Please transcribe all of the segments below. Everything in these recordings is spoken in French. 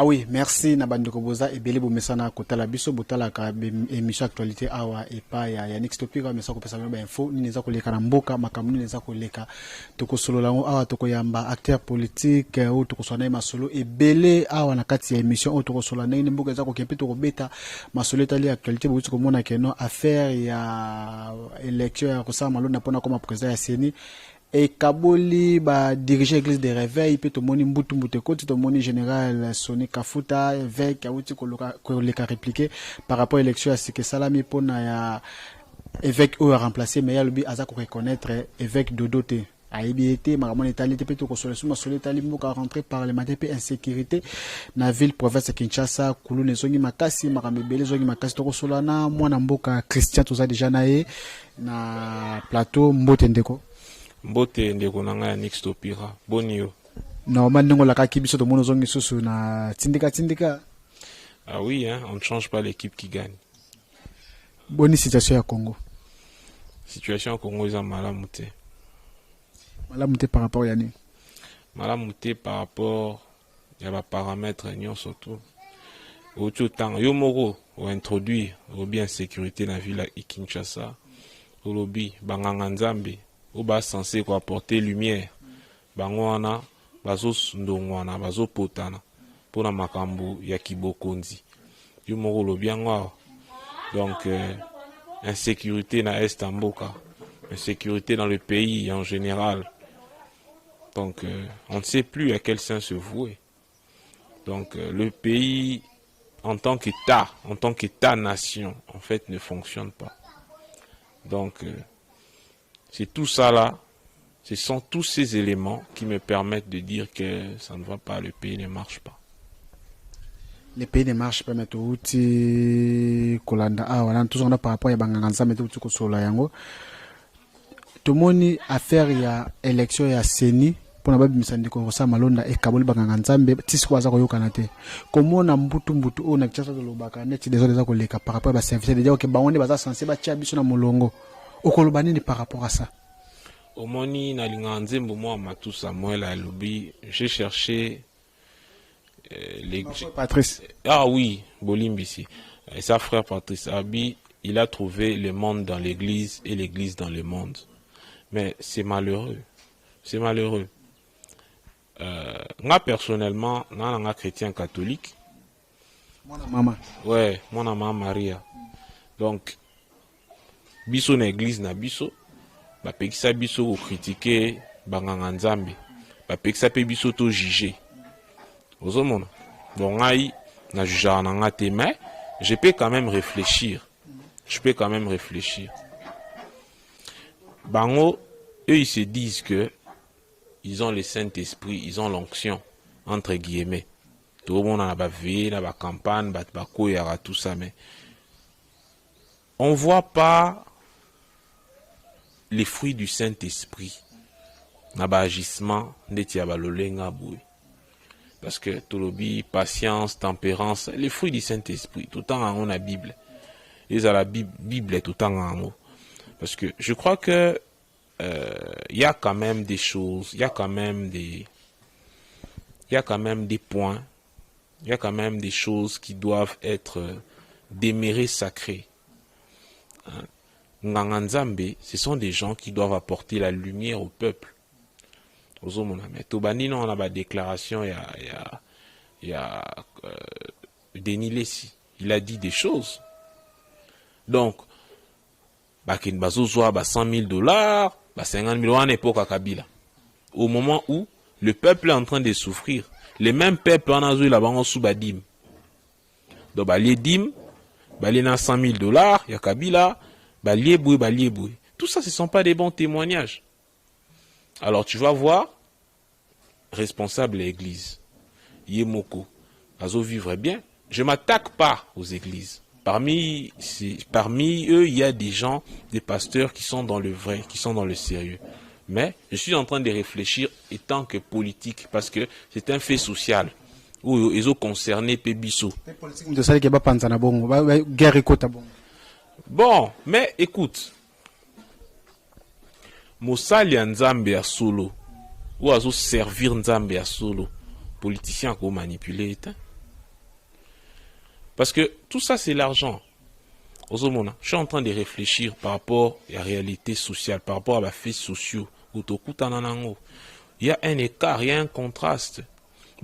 Ah oui, merci Nabandoko Boza et Beli Bomesana Kotala Biso Botala ka émission actualité awa et pas ya Yannick Stopira mais ça ko pesa info ni neza ko leka na mboka makamuni neza ko leka toko solo lango awa toko yamba acteur politique ou toko sona masolo et Bele awa na kati ya émission ou toko solo na ni mboka za ko kempe toko beta masolo tali actualité bo toko mona keno affaire ya élection ya ko sa malona pona comme président ya CENI et Kaboli ba diriger l'église de réveil peut to moni mbutu mbute ko to moni général Soni Kafuta avec awuti ko le ka répliquer par rapport à l'élection à ce que Salami pona ya évêque ou a remplacé mais ya lobi aza ko reconnaître évêque Dodote aïbiété maramone talité peut to ko solution solitali mboka rentrer parlementaire pe insécurité na ville province Kinshasa kulu nezongi makasi makamebele zongi makasi to ko solana mwana mboka Christian to za déjà na plateau mbote ndeko Mbote ndeko nanga ya Yannick Stopira bonio normalement ndongo la kaki biso to mono zongi susu na tindika ah oui hein on ne change pas l'équipe qui gagne. Bonne situation ya Congo Situation au Congo est malamu te par rapport à ni malamu te par rapport ya ba paramètres nyon surtout au tout temps yo moko ou introduire ou bien sécurité na ville à Kinshasa au lobby banganga nzambe ou bas censé quoi apporter lumière bangwana bazos ndongwana bazopotana pour na makambo ya kibokonzi yo moko lobby ngwa donc insécurité na est mboka insécurité dans le pays en général donc on ne sait plus à quel sein se vouer donc le pays en tant qu'État nation en fait ne fonctionne pas donc c'est tout ça là, ce sont tous ces éléments qui me permettent de dire que ça ne va pas, le pays ne marche pas. Le pays ne marche pas, mais tout Kolanda, voilà, tout ça par rapport à Banganza, mais tout Sola Yango. Tout le monde affaire il y a élection, il y a CENI, pour la Misandi Kosa Malonda et Kabul Banganza, mais Tisquaza Koyo Kanate. Comment on a Mbutu, on a Tchasa de Lobaka, net des autres collègues par rapport à service, déjà que Baonde Baza Sanse Bachabiso na Molongo. Au Kolobani par rapport à ça. Au moni na linganze mbomo Matou Samuel à Lobi, j'ai cherché les Patrice. Ah oui, Bolimbisi. Et sa frère Patrice Abi, il a trouvé le monde dans l'église et l'église dans le monde. Mais c'est malheureux. C'est malheureux. Moi personnellement, je suis chrétien catholique. Mon maman. Ouais, mon maman Maria. Donc biso na église na biso ba pekisa biso ko critiquer banganga nzambe ba pekisa pe biso to juger ozomona donc ngai na juger na ngate mais je peux quand même réfléchir bango eux ils se disent que ils ont le Saint-Esprit, ils ont l'onction entre guillemets tout le monde na ba veille na ba campagne ba koyara tout ça mais on voit pas les fruits du Saint-Esprit naba agissement ndeti ya balolenga boui parce que tolobi patience tempérance les fruits du Saint-Esprit tout temps en la Bible et à la Bible tout temps en parce que je crois que y a quand même des choses il y a quand même des points il y a quand même des choses qui doivent être demeurées sacrées hein? Nganganzambe, ce sont des gens qui doivent apporter la lumière au peuple. Mais Tobani, on a ma déclaration, il y a Denis Lessi. Il a dit des choses. Donc, Bakin Bazozoa, 100 000 $, 50 000 € en époque à Kabila. Au moment où le peuple est en train de souffrir, les mêmes peuples en Azou, là-bas, en sous-badim. Donc, Bali Dim, Bali na 100 000 $, il y a Kabila. Baliéboué. Tout ça, ce ne sont pas des bons témoignages. Alors, tu vas voir, responsable de l'église, Yemoko, Azo vivre bien. Je ne m'attaque pas aux églises. Parmi eux, il y a des gens, des pasteurs qui sont dans le vrai, qui sont dans le sérieux. Mais je suis en train de réfléchir étant que politique, parce que c'est un fait social. Où ils ont concerné Pébisso. Bon, mais écoute, Mosali Nzambe à solo, ou à servir Nzambe à solo, politicien qu'on manipule, Parce que tout ça, c'est l'argent. Je suis en train de réfléchir par rapport à la réalité sociale, par rapport à la faits sociaux. Il y a un écart, il y a un contraste.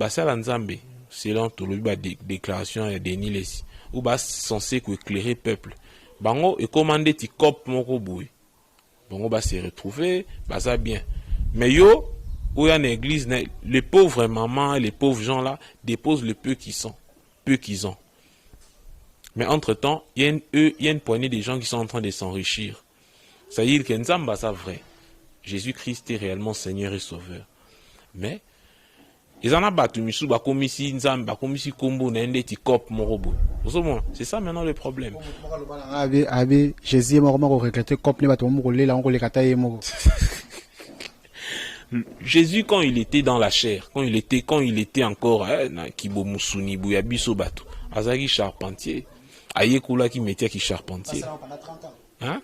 Ça, l'Anzambe, selon la déclaration de Denis Lessi, ou censé éclairer le peuple. Bango est commandé ti cop moko boui. Bango se retrouver, ça bien. Mais yo, où il y a une église, les pauvres mamans, les pauvres gens là, déposent le peu qu'ils ont. Mais entre-temps, il y a une poignée de gens qui sont en train de s'enrichir. Ça veut dire que Nzamba, c'est vrai. Jésus-Christ est réellement Seigneur et Sauveur. Mais, ils en ont battu, c'est ça maintenant le problème. Jésus, quand il était dans la chair, quand il était encore Kibomusuni, Bouyabiso Bato, Azagi charpentier, Ayekula qui mettait qui charpentier. Hein?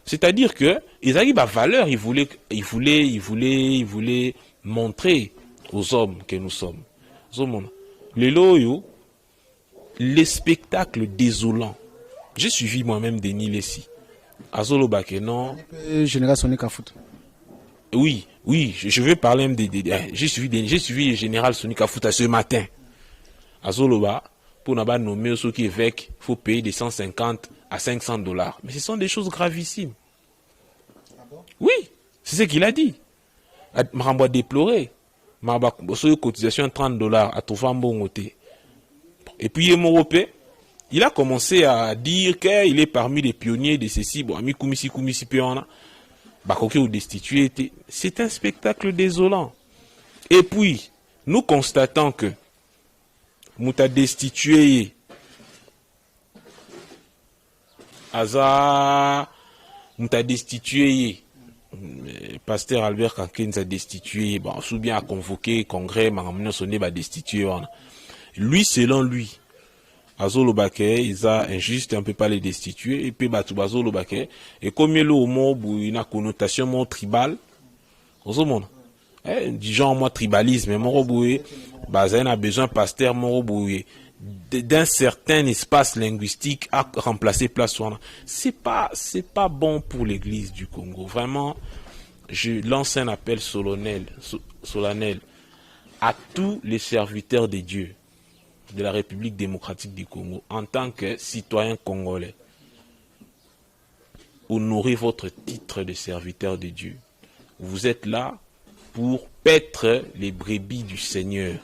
C'est-à-dire que Azagi ba valeur, il voulait montrer aux hommes que nous sommes. Les spectacles désolants. J'ai suivi moi-même Denis Lessi. Azolo Bakeno. Général Sonic Afout. Oui, je veux parler même j'ai suivi le général Sonic Afout ce matin. Azoloba, pour n'avoir nommé ceux qui évêques, il faut payer de 150 à 500 $. Mais ce sont des choses gravissimes. Ah bon? Oui, c'est ce qu'il a dit. Maramba déploré. Maramba, sur cotisation 30 $, à tout faire bon côté. Et puis, il a commencé à dire qu'il est parmi les pionniers de ceci. Bon, ami Koumisi Péana. Bakoké ou destitué. C'est un spectacle désolant. Et puis, nous constatons que Mouta destitué Aza Mouta destitué Pasteur Albert Kanken a destitué, bon, sous bien a convoqué congrès, Maramino Sonné va destituer. Lui, selon lui, Azolo Baké, il a injuste, on ne peut pas les destituer, et puis Batoubazo Baké, et comme il a au mot, il a une connotation tribale, du genre moi tribalisme, mon roboué, Bazaine a besoin pasteur, mon roboué, d'un certain espace linguistique à remplacer place. C'est pas bon pour l'église du Congo. Vraiment, je lance un appel solennel à tous les serviteurs de Dieu de la République démocratique du Congo en tant que citoyens congolais. Honorez votre titre de serviteur de Dieu. Vous êtes là pour paître les brebis du Seigneur.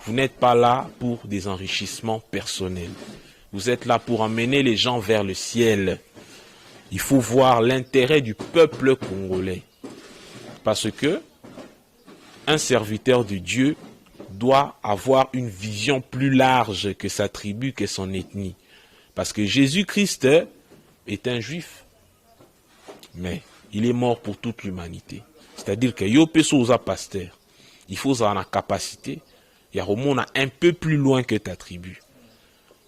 Vous n'êtes pas là pour des enrichissements personnels. Vous êtes là pour emmener les gens vers le ciel. Il faut voir l'intérêt du peuple congolais. Parce que un serviteur de Dieu doit avoir une vision plus large que sa tribu, que son ethnie. Parce que Jésus-Christ est un juif. Mais il est mort pour toute l'humanité. C'est-à-dire que Yopeso pasteur, il faut avoir la capacité. Il y a un peu plus loin que ta tribu.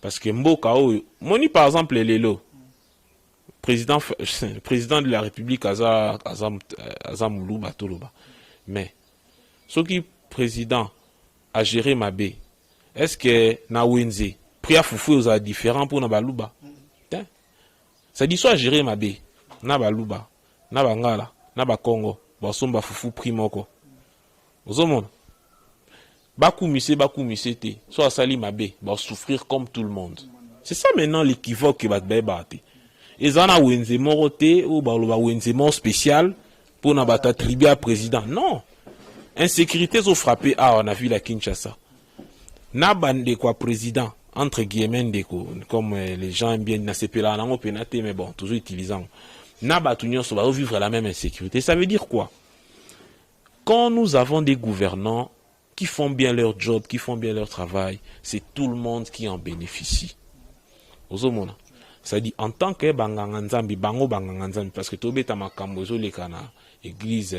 Parce que Mbokao, Moni par exemple, Lelo, président de la République Azamoulou Toloba. Mais, ce qui président a géré Mabé, est-ce que Nawenze, Priya Foufou aux différents pour Nabalouba? Ça dit soit gérer Mabé, Nabalouba, Nabangala, Nabakongo, Basomba Foufou Primoko. Aux hommes. Bakou Missé te, soit Sali Mabé, va souffrir comme tout le monde. C'est ça maintenant l'équivoque qui va te battre. Et Zana Wenze Morote, ou Baloba Wenze Mor spécial, pour n'abata tribu à président. Non. Insécurité sont frappées, on a vu la Kinshasa. Nabande quoi président, entre guillemets, comme les gens aiment bien, n'a pas la pénalité, mais bon, toujours utilisant. Nabatunion, ça va vivre la même insécurité. Ça veut dire quoi? Quand nous avons des gouvernants qui font bien leur job, qui font bien leur travail, c'est tout le monde qui en bénéficie. Ça dit en tant que banganganzambi, parce que tobe tamakambozo les kana église,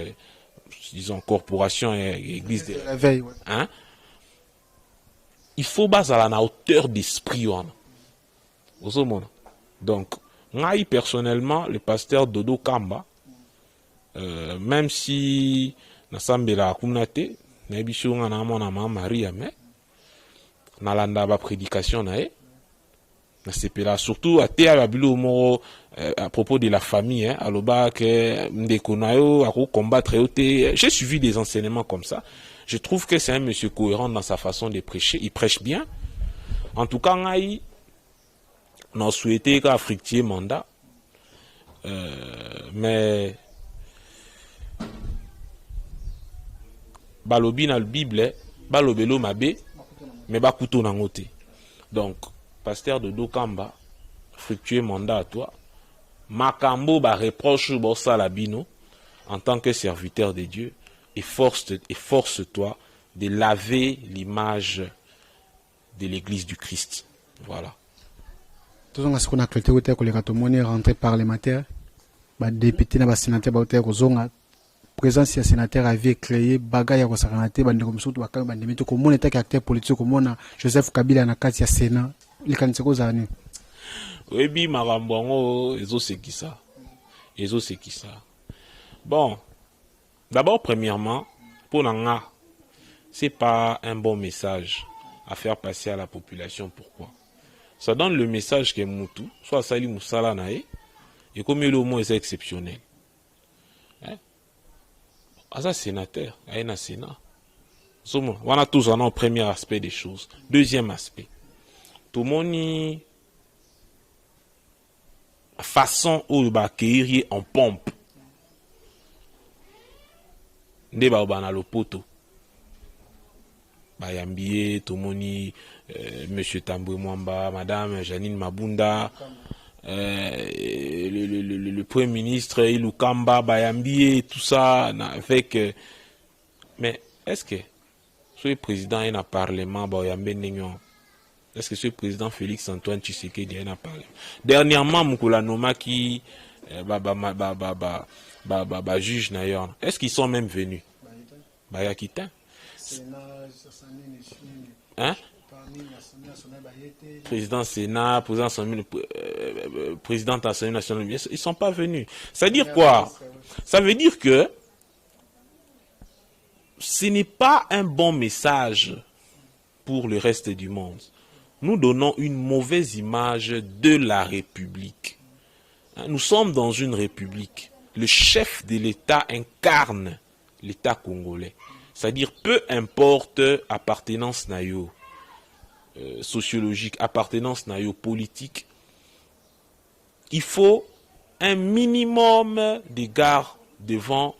disons corporation et église de la veille. Hein? Il faut baser à la hauteur d'esprit. Donc, moi personnellement, le pasteur Dodo Kamba, même si Nasambela Kumnate, Nabishunga na mona Maria, mais Nalanda ba prédication nae, na sepela surtout à te abilo moro à propos de la famille hein aloba que ndeko na yo ako combattre yo te. J'ai suivi des enseignements comme ça. Je trouve que c'est un monsieur cohérent dans sa façon de prêcher, il prêche bien. En tout cas ngai n'a souhaité qu'à fructier mandat mais balobi na Bible balobelo mabe mais bakuto nango te. Donc pasteur de Dokamba, fructueux mandat à toi. Makambo ba reproche bossa labino en tant que serviteur de Dieu et force-toi de laver l'image de l'église du Christ. Voilà. Tout ce qu'on a actualité au terre que les catomonies rentrés parlementaires, ba député na ba sénateur ba terre kozonga présence ya sénateur avait créé bagay ya kosakanate ba ndeko msutu ba kanga ba ndemito ko mona ta acteur politique ko mona Joseph Kabila na kati ya Sénat likanise ko zani. Oui, Marambongo, c'est qui ça. Bon, d'abord, premièrement, pour Nanga, c'est pas un bon message à faire passer à la population. Pourquoi? Ça donne le message que Moutou, soit Sali Moussala Nae, et comme le mot est exceptionnel. Hein? Ah, ça, sénateur, il y a un sénat. On a tous un premier aspect des choses. Deuxième aspect. Tout le monde façon où ba accueillir en pompe nde ba bana lopoto ba yambié tomoni monsieur Tambwe Mwamba, madame Janine Mabunda, le premier ministre Ilukamba ba yambié tout ça avec mais est-ce que ce président est un parlement ba yambé n'ignon. Est-ce que ce président Félix Antoine Tshisekedi en a parlé? Dernièrement, Moukoula Noma qui juge d'ailleurs. Est-ce qu'ils sont même venus? Bayakitin. Hein? Président Sénat, président de l'Assemblée nationale, ils ne sont pas venus. Ça veut dire quoi? Ça veut dire que ce n'est pas un bon message pour le reste du monde. Nous donnons une mauvaise image de la République. Nous sommes dans une République. Le chef de l'État incarne l'État congolais. C'est-à-dire, peu importe appartenance nayo sociologique, appartenance nayo politique, il faut un minimum d'égard devant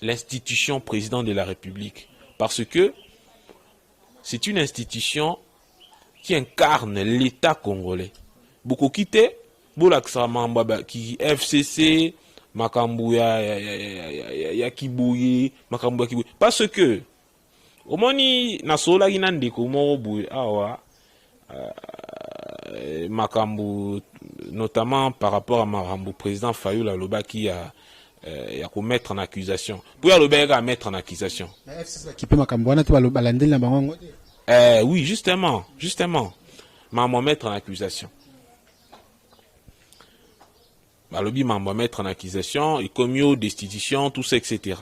l'institution président de la République. Parce que c'est une institution qui incarne l'État congolais. Beaucoup quitté, qui FCC, Makambouya, Yakibouye, Makambouya Kibouye. Parce que, au moni, Nasola Ginande, Komo Bouye, Awa, Makambou, notamment par rapport à Marambou, président Fayoula Loba qui a mettre en accusation. Pour Loba mettre en accusation. Oui, justement. Maman mettre en accusation. Balobi maman mettre en accusation, et commis destitution, tout ça, etc.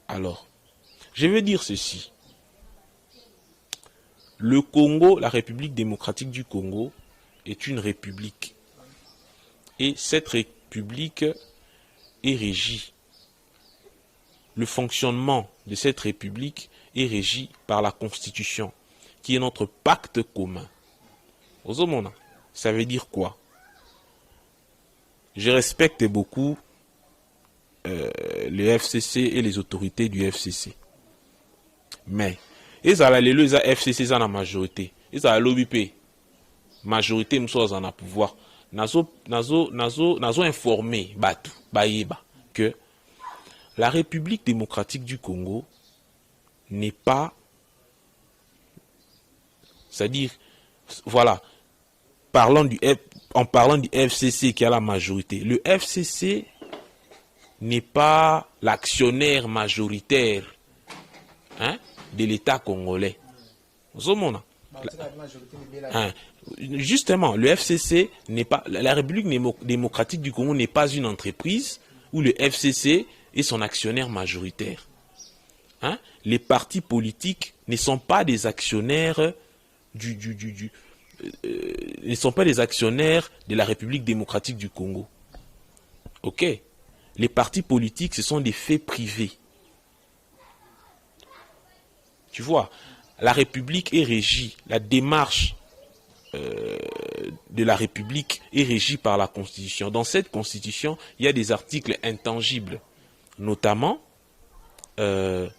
Alors, je veux dire ceci. Le Congo, la République démocratique du Congo, est une république. Et cette république est régie. Le fonctionnement de cette république est régi par la Constitution, qui est notre pacte commun. Ozomona, ça veut dire quoi? Je respecte beaucoup le FCC et les autorités du FCC. Mais, ils ont la FCC dans la majorité. Ils ont l'OBP. Majorité, nous sommes en pouvoir. Nazo informé, que la République démocratique du Congo n'est pas, c'est-à-dire, voilà, en parlant du FCC qui a la majorité, le FCC n'est pas l'actionnaire majoritaire de l'État congolais. Justement, le FCC n'est pas, la République démocratique du Congo n'est pas une entreprise où le FCC est son actionnaire majoritaire. Les partis politiques ne sont pas des actionnaires ne sont pas les actionnaires de la République démocratique du Congo. Ok? Les partis politiques, ce sont des faits privés. Tu vois, la République est régie, la démarche de la République est régie par la Constitution. Dans cette Constitution, il y a des articles intangibles, notamment la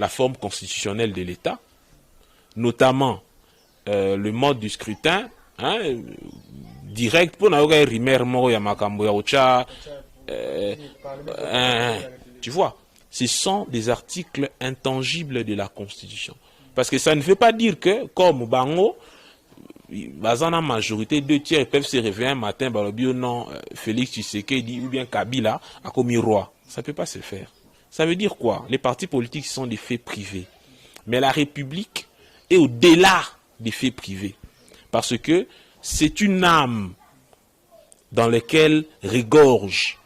forme constitutionnelle de l'État, notamment le mode du scrutin, hein, direct pour n'avoir rimer moro ya makambo ya ocha, tu vois, ce sont des articles intangibles de la Constitution. Parce que ça ne veut pas dire que, comme Bango, dans la majorité, 2/3 peuvent se réveiller un matin, non, Félix Tshisekedi ou bien Kabila a commis roi. Ça ne peut pas se faire. Ça veut dire quoi? Les partis politiques sont des faits privés. Mais la République est au-delà des faits privés. Parce que c'est une âme dans laquelle regorge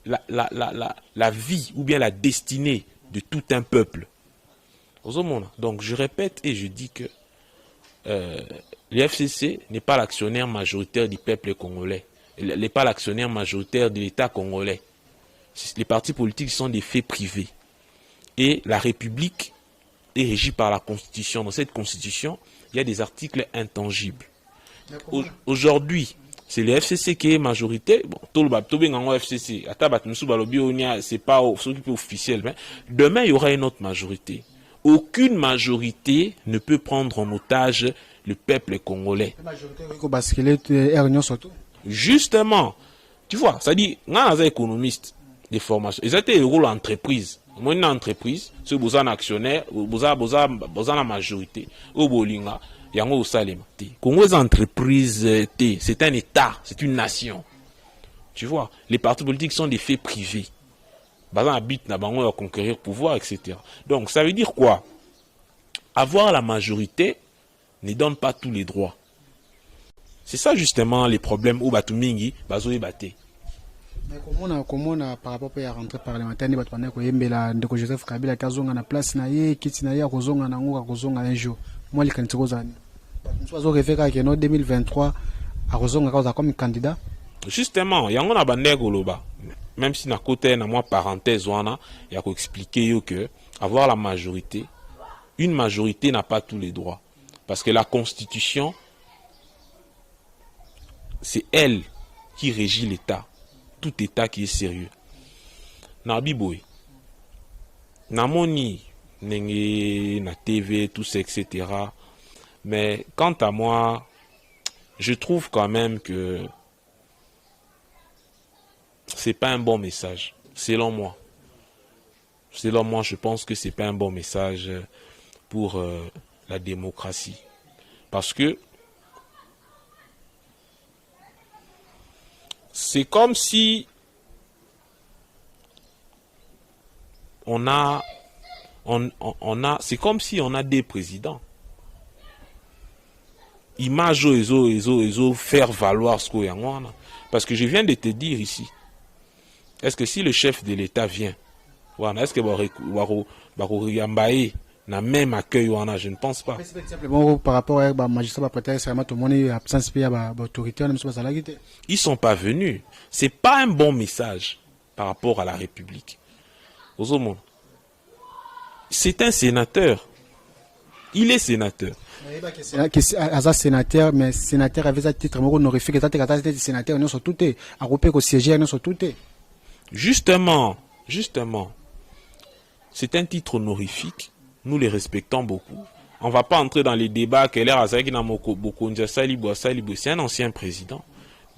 la vie ou bien la destinée de tout un peuple. Donc je répète et je dis que l'FCC n'est pas l'actionnaire majoritaire du peuple congolais, n'est pas l'actionnaire majoritaire de l'État congolais. Les partis politiques sont des faits privés. Et la République est régie par la Constitution. Dans cette Constitution, il y a des articles intangibles. Aujourd'hui, c'est le FCC qui est majorité. Bon, tout le FCC, c'est pas officiel. Mais demain, il y aura une autre majorité. Aucune majorité ne peut prendre en otage le peuple congolais. Justement, tu vois, ça dit, on a des économistes de formation. Ils étaient rôle entreprise. Moi, une entreprise, si vous êtes un actionnaire, vous avez la majorité. Au Bolinga, il y a un Salema. Congo, les entreprises, c'est un État, c'est une nation. Tu vois, les partis politiques sont des faits privés. Bazan habite na bango à conquérir pouvoir, etc. Donc, ça veut dire quoi? Avoir la majorité ne donne pas tous les droits. C'est ça justement les problèmes où Batumingi, Bazo et Baté. Mais comment on a par rapport à la rentrée parlementaire, ni Batouane ko yembela ndeko Joseph Kabila kazonga na place na ye, kiti na ye kozonga na ngoka kozonga un jour. Moi les candidats kozani. Batouane zo refeka que en 2023 a kozonga kaza comme candidat. Justement, yango na bandeko loba. Même si na côté na moi parenthèse wana, il y a expliquer que avoir la majorité, une majorité n'a pas tous les droits parce que la Constitution c'est elle qui régit l'État, tout État qui est sérieux. Nabiboy, Namoni, Nenge, na TV, tout ça, etc. Mais quant à moi, je trouve quand même que c'est pas un bon message, selon moi. Selon moi, je pense que c'est pas un bon message pour la démocratie. Parce que c'est comme si c'est comme si on a des présidents. Image faire valoir ce qu'on y a. Parce que je viens de te dire ici, est-ce que si le chef de l'État vient, est-ce que na même accueil je ne pense pas. Par rapport à magistrat ils sont pas venus. C'est pas un bon message par rapport à la République. C'est un sénateur. Il est sénateur. Sénateur, mais sénateur avec un titre honorifique, sénateur non sur tout est, à couper au siège non sur tout est. Justement, c'est un titre honorifique. Nous les respectons beaucoup. On ne va pas entrer dans les débats que l'air c'est un ancien président.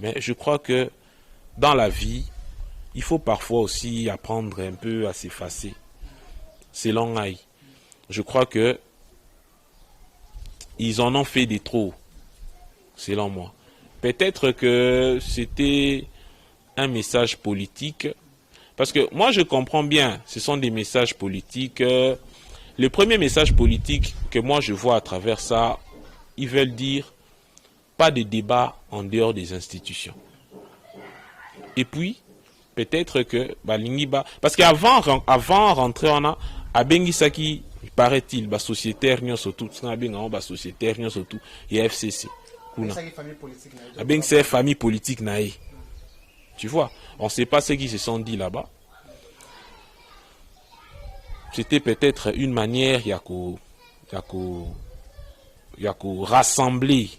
Mais je crois que dans la vie, il faut parfois aussi apprendre un peu à s'effacer. C'est long aïe. Je crois que ils en ont fait des trop, selon moi. Peut-être que c'était un message politique. Parce que moi, je comprends bien, ce sont des messages politiques. Le premier message politique que moi je vois à travers ça, ils veulent dire pas de débat en dehors des institutions. Et puis, peut-être que parce qu'avant rentrer abengisaki paraît-il ba sociétaire nyonso tout na benga ba sociétaire nyonso tout et FCC kuna abengisa famille politique nae. Tu vois, on sait pas ce qui se sont dit là-bas. C'était peut-être une manière yako rassembler,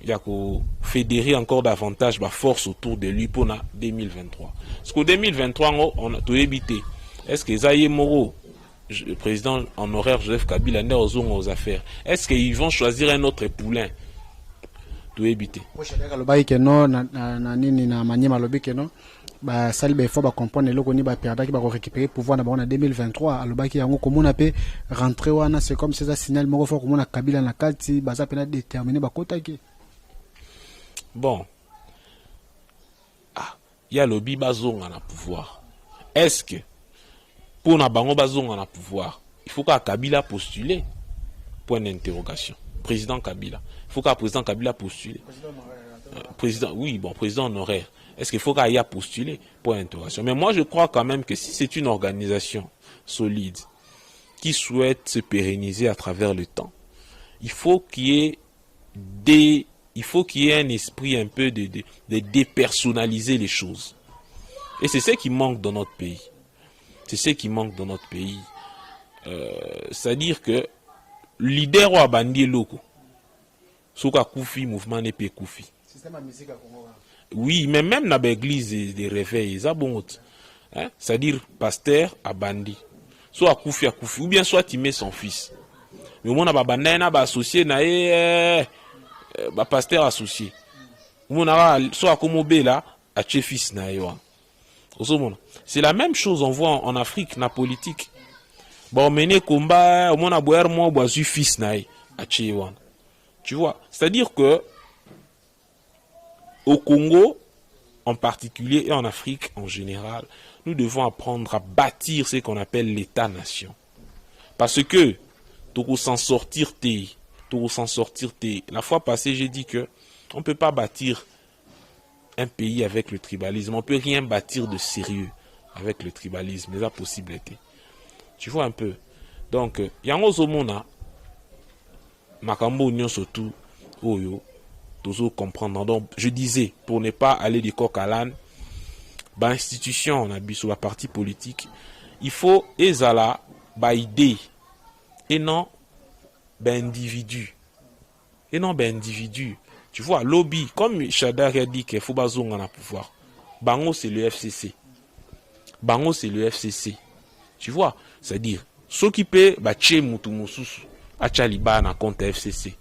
yako fédérer encore davantage ma force autour de lui pour 2023. Parce qu'au 2023 on a tout évité. Est-ce que Zaye Moro, le président honoraire Joseph Kabila, n'est aux affaires? Est-ce qu'ils vont choisir un autre poulain? Tout éviter. Ba sali ba faut ba comprendre eloko ni ba perdaki ba récupérer pouvoir na ba 2023 alobaki yango komona pe rentrer wana c'est comme c'est un signal moko fort komona Kabila na kati baza pena déterminer ba kotaki. Bon, il y a lobby bazonga na pouvoir. Est-ce que pour na bango bazonga na pouvoir, il faut qu'à Kabila postuler? Point d'interrogation. Président Kabila. Il faut qu'à président Kabila postule. Président, oui, bon, président honoraire. Est-ce qu'il faut qu'il y ait postulé? Point d'interrogation. Mais moi, je crois quand même que si c'est une organisation solide qui souhaite se pérenniser à travers le temps, il faut qu'il y ait un esprit un peu de dépersonnaliser les choses. Et c'est ce qui manque dans notre pays. C'est ce qui manque dans notre pays. C'est-à-dire que leader ou abandi loko, soka koufi mouvement n'est pas koufi. Oui, mais même dans l'église des réveils, ça bon. C'est-à-dire pasteur a bandi. Soit à koufi, ou bien soit il met son fils. Mais on a bandi associé na pasteur associé. On a soit comme là à fils na c'est la même chose on voit en Afrique na politique. Bon mener combat, on a boire moi boisu fils na à tu vois, c'est-à-dire que au Congo, en particulier, et en Afrique en général, nous devons apprendre à bâtir ce qu'on appelle l'État-nation. Parce que, pour s'en sortir, la fois passée, j'ai dit que on ne peut pas bâtir un pays avec le tribalisme. On ne peut rien bâtir de sérieux avec le tribalisme, les possibilités. Tu vois un peu. Donc, il y a un autre monde, Makambo Union surtout, Oyo. Toujours comprendre. Donc, je disais, pour ne pas aller du coq à l'âne, institution, on a vu sur la partie politique, il faut ezala, idée, et non, individu. Et non, individu. Tu vois, lobby, comme Chadar a dit qu'il faut bazonga na pouvoir. Bango, c'est le FCC. Bango, c'est le FCC. Tu vois, c'est-à-dire, ceux qui paient, tché moutou moussousou, achaliba na compte FCC,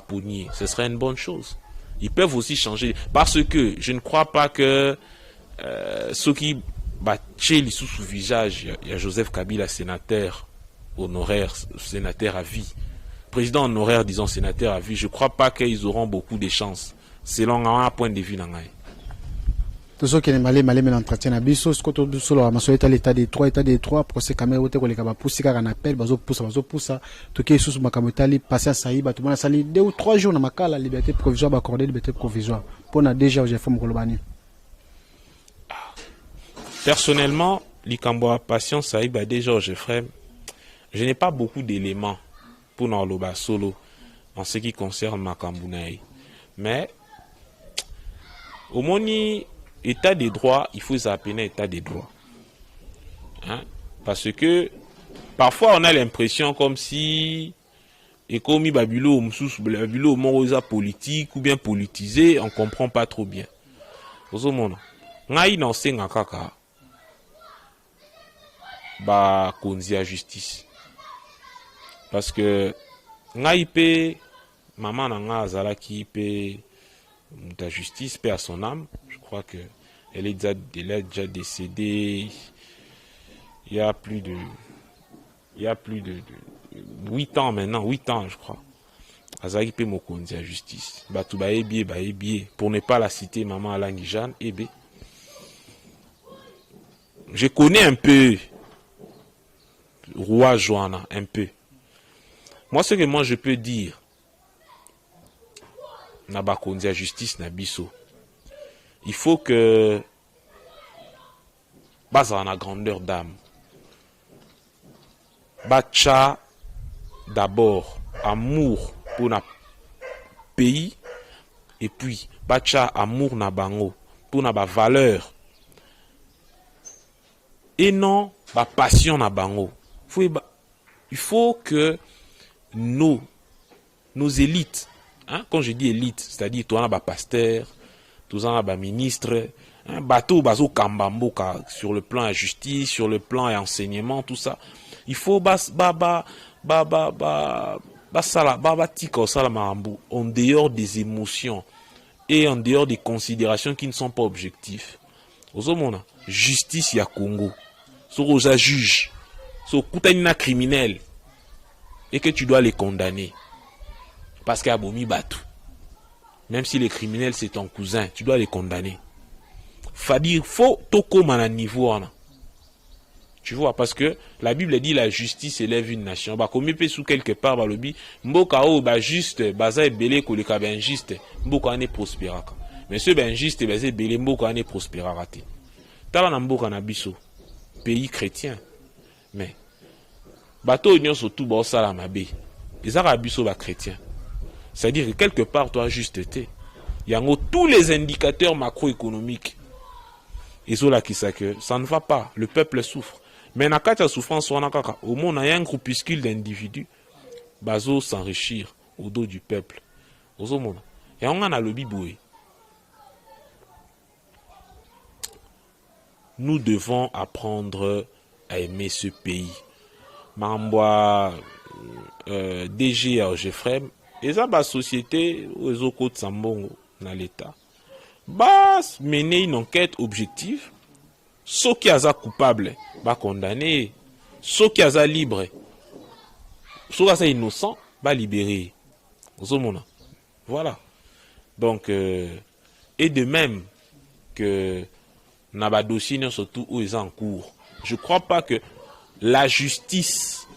ponier, ce serait une bonne chose. Ils peuvent aussi changer. Parce que je ne crois pas que ceux qui battent sous visage, il y a Joseph Kabila, sénateur honoraire, sénateur à vie. Président honoraire, disons sénateur à vie. Je ne crois pas qu'ils auront beaucoup de chances. Selon un point de vue. Tout ce qui est malé l'entretien à biso, ce que tu solo à l'état des trois, procès caméra ou te les pousser car un appel, bazo poussa, tout qui est sous makamotali, passer à Saïba, tout le monde a sali 2 ou 3 jours dans ma cas, la liberté provisoire, accordée liberté provisoire. Pour na déjà, j'ai fait mon globani. Personnellement, l'Ikamboa Patient Saïba, déjà, je n'ai pas beaucoup d'éléments pour n'en solo en ce qui concerne Makambounaï. Mais, au moni, état des droits, il faut s'appeler état des droits. Parce que parfois on a l'impression comme si et comme Babulo Morosa politique ou bien politisé, on comprend pas trop bien. Ngai non senga kaka ba konzi à justice. Parce que ngai pe maman nanga azalaki pe ta justice, paix à son âme. Je crois que elle est déjà décédée il y a plus de 8 ans maintenant, 8 ans je crois. Azaki pe mokonzi à justice. Batu ba ebie pour ne pas la citer maman Alangi Jeanne ebe. Je connais un peu Roi Joanna un peu. Moi ce que je peux dire na bakonzi à justice na biso. Il faut que basa na grandeur d'âme. bacha d'abord amour pour na pays et puis bacha amour na bango pour na ba valeur et non ba passion na bango. Il faut que nos élites, hein, quand je dis élite, c'est-à-dire toi na ba pasteur, tous na ba ministre, hein, bateau bazo kambamboka sur le plan de justice, sur le plan de enseignement, tout ça. Il faut en dehors des émotions et en dehors des considérations qui ne sont pas objectives. Ozomona, justice ya Congo. Soroza juge, so kutanina criminel et que tu dois les condamner parce qu'il y a bomi batou. Même si les criminels c'est ton cousin, tu dois les condamner. Faut toko mana niveau ana. Tu vois, parce que la Bible dit la justice élève une nation. Bah, comme il sous quelque part, bah, lobby, mboka o, bah, juste, baza belé, koleka, ben, juste, mboka ane prospéraka. Mais ce, ben, juste, baza belé, mboka ane prospéraka. Tala na mboka na biso, pays chrétien. Mais, bateau union surtout, bah, salamabe. Les arabes biso, bah, chrétien. C'est-à-dire que quelque part, toi, justeté. Il y a tous les indicateurs macroéconomiques. Et cela qui sait que ça ne va pas. Le peuple souffre. Mais na kati ya souffrance wana kaka au monde il y a un groupuscule d'individus bazo s'enrichir au dos du peuple. Ozo mona. Et on a le biboué. Nous devons apprendre à aimer ce pays. Mamboa DG à Jeffrem et ça ba société aux côtes Sambongo na l'état. Bas mener une enquête objective. Ceux qui sont coupables, bah condamné. Ceux qui sont libres, ceux qui sont innocents, bah libérés. Voilà. Donc, et de même que n'a dossier surtout où ils sont en cours. Je crois pas que la justice,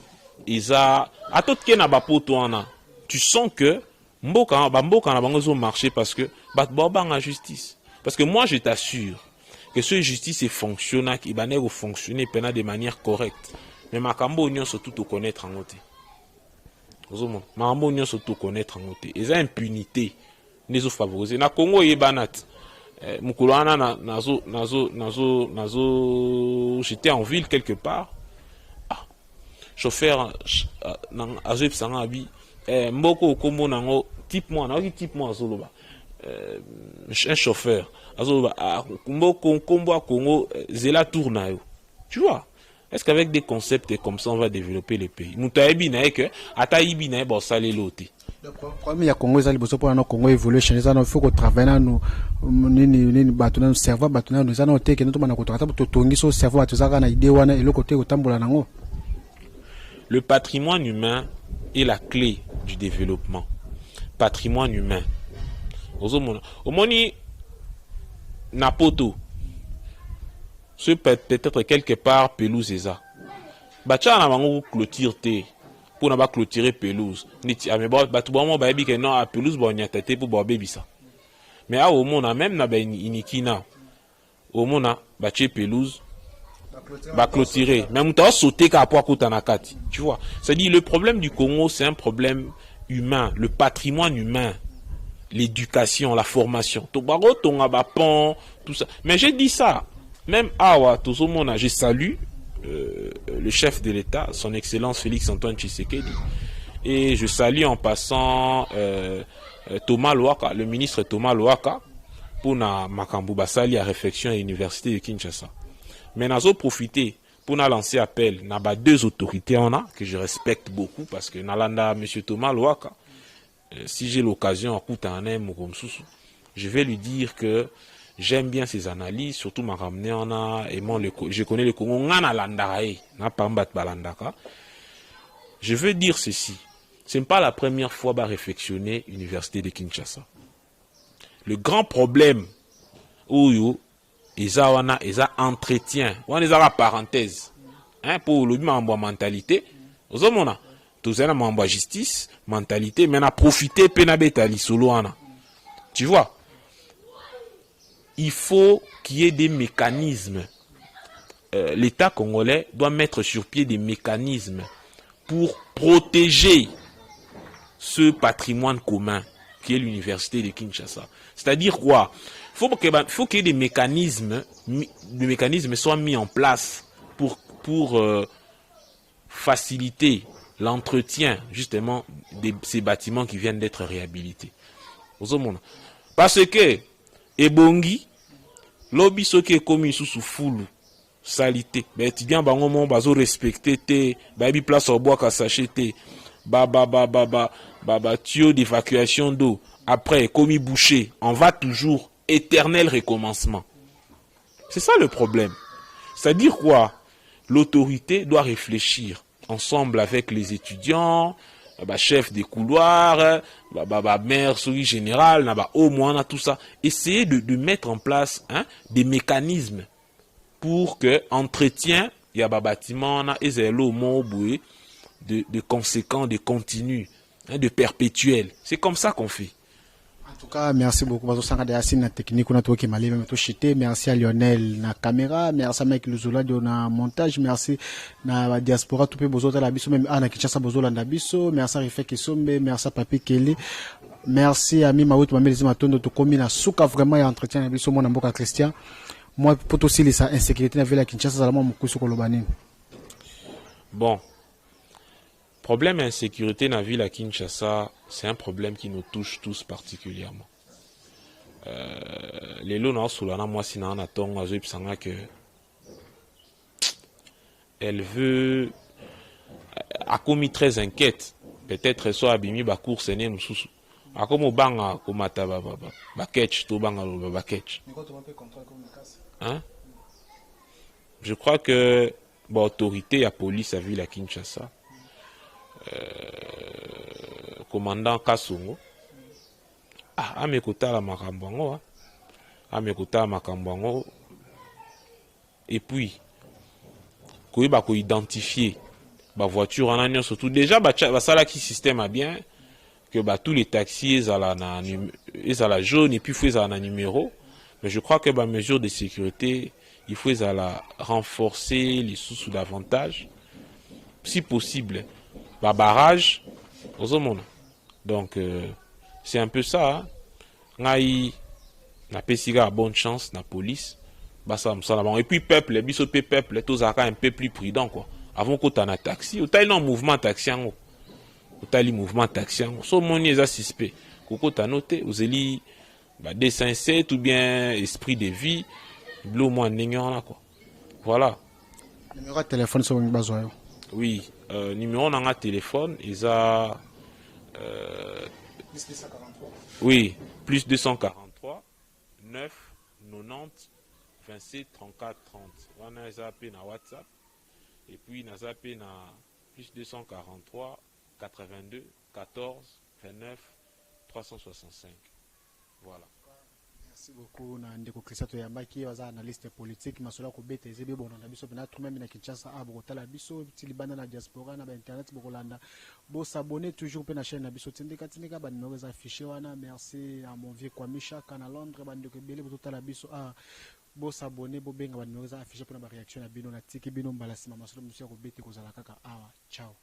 ils a à tout qui n'a pas pour toi, tu sens que mboka na bango marché parce que bah la justice. Parce que moi je t'assure que ce justice est fonctionnel, il va fonctionner de manière correcte. Mais ma cambo union surtout te connaître en côté. Ma cambo union surtout connaître en côté. Et ça impunité les favoriser. Na Congo y banat. Mukulana nazo j'étais en ville quelque part. Ah, chauffeur azep sanga abi mboko kombo nango type moi zoloba. Un chauffeur tu vois, est-ce qu'avec des concepts comme ça on va développer le pays? Le problème il y a Congo ça liboso pour Congo évoluer chez nous il faut qu'on travaille na nous nini batuna cerveau batuna nous ça no teke nous toma na kotaka to tongi so cerveau atuzaka na idée wana elo côté otambola nango. Le patrimoine humain est la clé du développement. Patrimoine humain. Omoni Napoto, ce peut-être quelque part pelouse eza. Bacha na bango clôture te pour na ba clôturer pelouse. Niti a me ba batu ba mo ba bi ke non a pelouse ba nyata te pour ba bebisa. Mais a au mona même na ba inikina. Au mona ba che pelouse ba clôturer. Même ta sauter ka po akuta na kati. Tu vois, c'est-à-dire le problème du Congo, c'est un problème humain, le patrimoine humain. L'éducation, la formation. Tout ça. Mais j'ai dit ça. Même Awa, je salue le chef de l'État, son Excellence Félix Antoine Tshisekedi. Et je salue en passant Thomas Louaka, le ministre Thomas Louaka, pour na Makambu Basali à réflexion à l'université de Kinshasa. Mais nous avons profité pour lancer appel. Nous avons deux autorités que je respecte beaucoup parce que Nalanda, M. Thomas Louaka, si j'ai l'occasion, je vais lui dire que j'aime bien ses analyses, surtout ma ramené je connais le Congo, je veux dire ceci, ce n'est pas la première fois que je réflexionner l'université de Kinshasa. Le grand problème, où ils ont entretien, ils ont la parenthèse, pour le mentalité, aux hommes, tous en justice, mentalité, mais on a profité penabetali solo ana. Tu vois, il faut qu'il y ait des mécanismes. L'État congolais doit mettre sur pied des mécanismes pour protéger ce patrimoine commun qui est l'université de Kinshasa. C'est-à-dire quoi? Faut qu'il y ait des mécanismes soient mis en place pour faciliter l'entretien justement de ces bâtiments qui viennent d'être réhabilités. Parce que ebongi lobby soki ekomi sous foule salité ba étudiant bango mo bazo respecter te ba bi place au bois ka sachet tuyau d'évacuation d'eau après commis bouché, on va toujours éternel recommencement. C'est ça le problème. C'est-à-dire quoi? L'autorité doit réfléchir ensemble avec les étudiants, chef des couloirs, maire, souris général, au moins tout ça. Essayer de mettre en place des mécanismes pour que entretien, il y a bâtiment, de conséquents, de continu, de perpétuel. C'est comme ça qu'on fait. En tout cas, merci beaucoup. Na technique, on a tout qui m'a merci à Lionel na caméra, merci à Mike Luzula na montage, merci na diaspora tout peu bozo la biso même na Kinshasa bozo la biso, merci à Rife Kisombe, merci à Papi Kelly, merci à Mima Out Mameli Matondo to komi na suka vraiment ya entretien na biso mona mboka Christian. Moi pour aussi les insécurité na ville à Kinshasa zalama mukusu kolobani. Bon. Problème d'insécurité dans la ville à Kinshasa, c'est un problème qui nous touche tous particulièrement. Les lots dans Solana, moi, si on attend, que elle veut, a commis très inquiète, peut-être soit abîmé ba course né nous sous. A comme banga komata ba catch to banga ba catch. Hein? Je crois que l'autorité, la police à ville à Kinshasa. Commandant Kasongo amekota la makambango et puis koyeba ko identifier ba voiture en agnon surtout déjà ba sala qui système a bien que tous les taxis ils à la jaune et puis faut ils à la numéro, mais je crois que mesure de sécurité il faut à la renforcer les sous davantage si possible. Barrage aux monde. Donc c'est un peu ça. Ngai na pesiga bonne chance na police. Et puis peuple, biso peuple, tous un peu plus prudent quoi. Avant qu'on t'en a taxi, ou t'as un mouvement taxi ou t'as le mouvement taxi. So moni est suspect. Koko t'as noté, vous allez dessin 7 ou bien esprit de vie, bleu moins n'ignorant là quoi. Voilà. Numéro de téléphone sur mon besoin. Oui, numéro dans un téléphone, ils a plus 243. Oui, plus 243 9 90 27 34 30. On a zappé na WhatsApp et puis na zappé na plus 243 82 14 29 365. Voilà. Merci beaucoup na ndeko Christo Yambaki waza analyste politique masola ko bete zebe bon na biso na tout même na Kinshasa abo tala biso tilibana na diaspora na ba internet bokolanda bo s'abonner toujours pe na chaîne na biso tindika ba numéro za affiché wana. Merci à mon vieux Kwame Chaka na Londres ba ndeko bele bo tala biso bo s'abonner bo benga ba numéro za affiché pour na ba réaction na bino na tiki bino mbalasima masola monsieur ko bete ko zala kaka awa ciao.